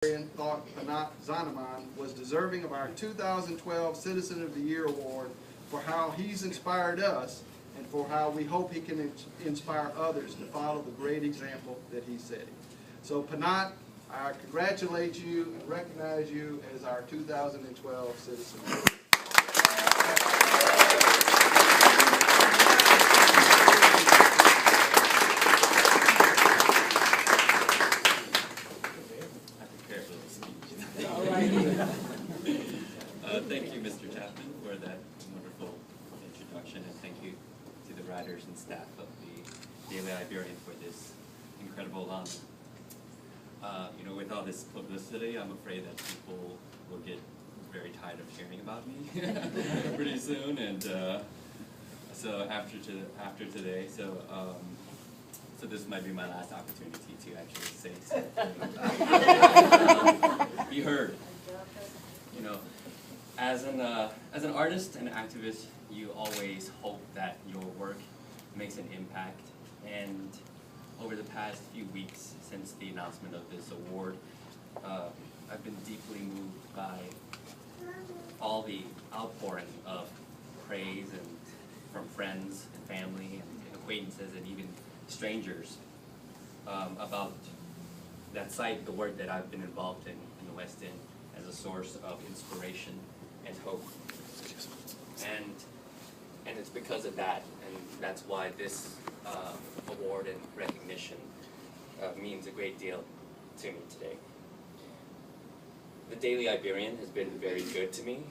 thought Phanat Xanamane was deserving of our 2012 Citizen of the Year Award for how he's inspired us and for how we hope he can inspire others to follow the great example that he's setting. So Phanat, I congratulate you and recognize you as our 2012 Citizen of the Year. Thank you, Mr. Chapman, for that wonderful introduction, and thank you to the writers and staff of the Daily Iberian for this incredible honor. With all this publicity, I'm afraid that people will get very tired of hearing about me pretty soon, and so after today, so this might be my last opportunity to actually say something. Be heard. As an artist and activist, you always hope that your work makes an impact. And over the past few weeks since the announcement of this award, I've been deeply moved by all the outpouring of praise from friends and family and acquaintances and even strangers about that site, the work that I've been involved in the West End, as a source of inspiration and hope. And it's because of that, and that's why this award and recognition means a great deal to me today. The Daily Iberian has been very good to me,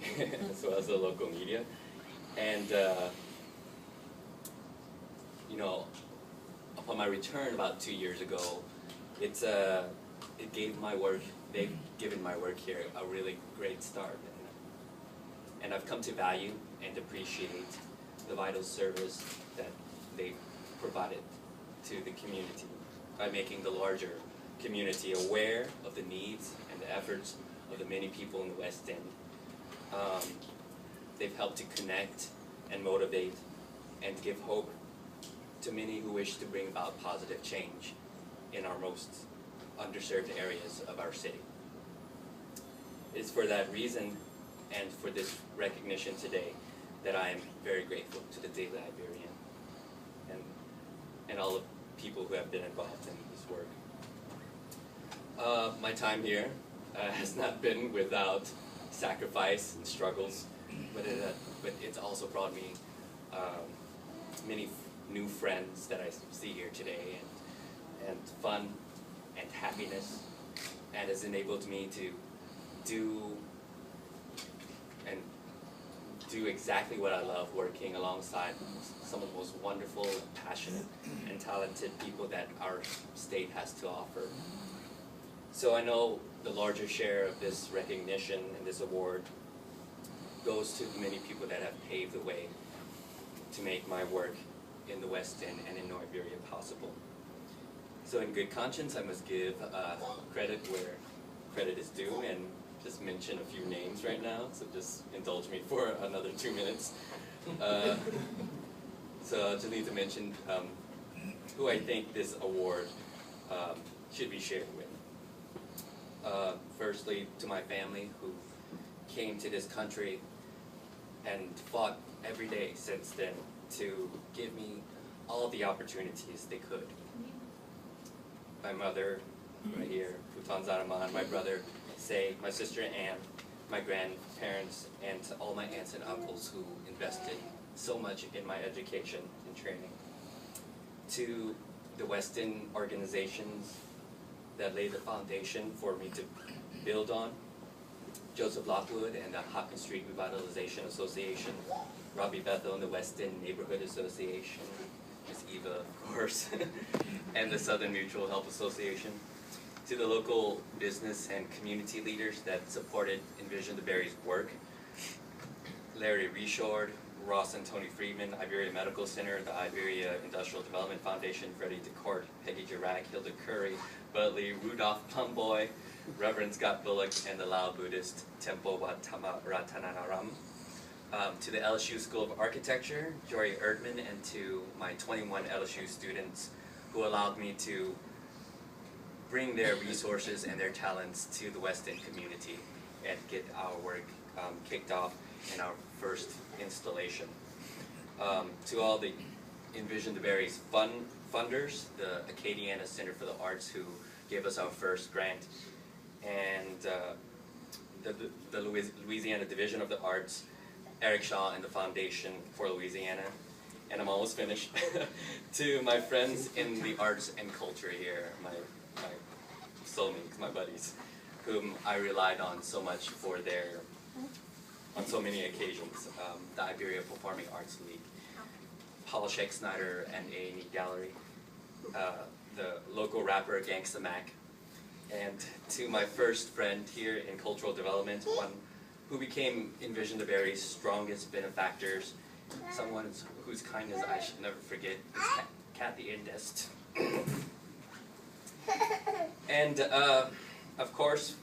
as well as the local media, and upon my return about 2 years ago, they've given my work here a really great start, and I've come to value and appreciate the vital service that they've provided to the community by making the larger community aware of the needs and the efforts of the many people in the West End. They've helped to connect and motivate and give hope to many who wish to bring about positive change in our most underserved areas of our city. It's for that reason and for this recognition today that I am very grateful to the Daily Iberian and all the people who have been involved in this work. My time here has not been without sacrifice and struggles, but it's also brought me many new friends that I see here today, and fun and happiness, and has enabled me to do exactly what I love, working alongside some of the most wonderful, passionate, and talented people that our state has to offer. So I know the larger share of this recognition and this award goes to the many people that have paved the way to make my work in the West End and in North Iberia possible. So in good conscience, I must give credit where credit is due, and just mention a few names right now, so just indulge me for another 2 minutes. So I just need to mention who I think this award should be shared with. Firstly, to my family, who came to this country and fought every day since then to give me all the opportunities they could. My mother, right here, Xanamane, my brother, my sister Anne, my grandparents, and to all my aunts and uncles who invested so much in my education and training. To the West End organizations that laid the foundation for me to build on, Joseph Lockwood and the Hopkins Street Revitalization Association, Robbie Bethel and the West End Neighborhood Association, Miss Eva, of course, and the Southern Mutual Help Association. To the local business and community leaders that supported Envision the Berry's work, Larry Reshord, Ross and Tony Friedman, Iberia Medical Center, the Iberia Industrial Development Foundation, Freddie DeCourt, Peggy Jirac, Hilda Curry, Budley, Rudolph Plumboy, Reverend Scott Bullock, and the Lao Buddhist Temple Wat Ratananaram. To the LSU School of Architecture, Jory Erdman, and to my 21 LSU students who allowed me to bring their resources and their talents to the West End community and get our work kicked off in our first installation. To all the Envision the Berries funders, the Acadiana Center for the Arts, who gave us our first grant, and the Louisiana Division of the Arts, Eric Shaw and the Foundation for Louisiana, and I'm almost finished, to my friends in the arts and culture here, my soulmates, my buddies, whom I relied on so much on so many occasions, the Iberia Performing Arts League, Paul Sheck Snyder and A&E Gallery, the local rapper Gangsta Mac, and to my first friend here in cultural development, one who became Envision the Berries' strongest benefactors, someone whose kindness I should never forget, is Kathy Indest. And of course,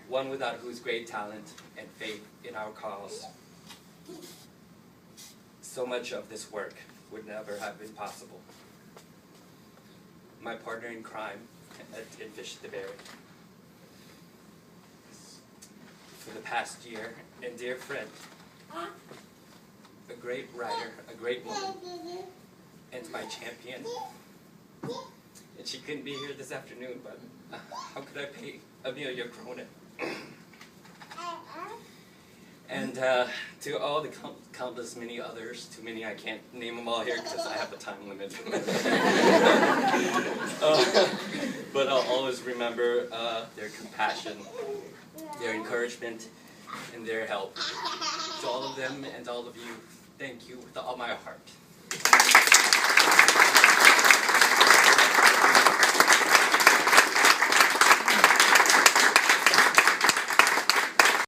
one without whose great talent and faith in our cause, so much of this work would never have been possible. My partner in crime at Envision the Berries. For the past year, and dear friend, a great writer, a great woman, and my champion. And she couldn't be here this afternoon, but how could I pay Amelia Cronan? And to all the countless many others, too many I can't name them all here because I have a time limit. But I'll always remember their compassion, their encouragement, and their help. To all of them and all of you, thank you with all my heart.